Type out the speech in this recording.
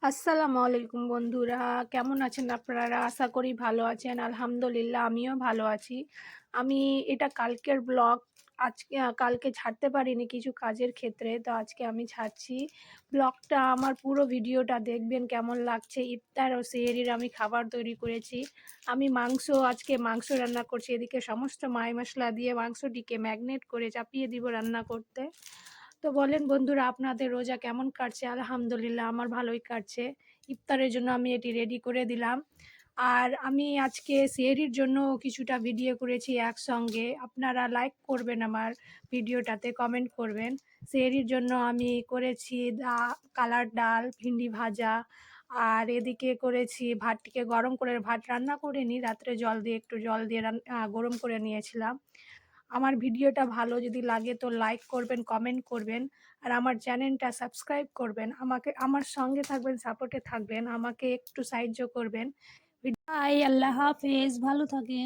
আসসালামু আলাইকুম বন্ধুরা, কেমন আছেন আপনারা? আশা করি ভালো আছেন। আলহামদুলিল্লাহ আমিও ভালো আছি। আমি এটা কালকের ব্লগ আজকে কালকে ছাড়তে পারিনি কিছু কাজের ক্ষেত্রে, তো আজকে আমি ছাড়ছি। ব্লগটা আমার পুরো ভিডিওটা দেখবেন কেমন লাগছে। ইফতার ও সেহরির আমি খাবার তৈরি করেছি। আমি আজকে মাংস রান্না করছি। এদিকে সমস্ত মাই মশলা দিয়ে মাংসটিকে ম্যাগনেট করে চাপিয়ে দিব রান্না করতে। তো বলেন বন্ধুরা, আপনাদের রোজা কেমন কাটছে? আলহামদুলিল্লাহ আমার ভালোই কাটছে। ইফতারের জন্য আমি এটি রেডি করে দিলাম। আর আমি আজকে সেহরির জন্য কিছুটা ভিডিও করেছি একসঙ্গে। আপনারা লাইক করবেন, আমার ভিডিওটাতে কমেন্ট করবেন। সেহরির জন্য আমি করেছি কালার ডাল, ভিন্ডি ভাজা, আর এদিকে করেছি ভাতটিকে গরম করে, ভাত রান্না করে নিই রাত্রে একটু জল দিয়ে গরম করে নিয়েছিলাম। আমার ভিডিওটা ভালো যদি লাগে তো লাইক করবেন, কমেন্ট করবেন, আর আমার চ্যানেলটা সাবস্ক্রাইব করবেন। আমার সঙ্গে থাকবেন, সাপোর্টে থাকবেন, আমাকে একটু সাহায্য করবেন। বাই, আল্লাহ হাফেজ, ভালো থাকেন।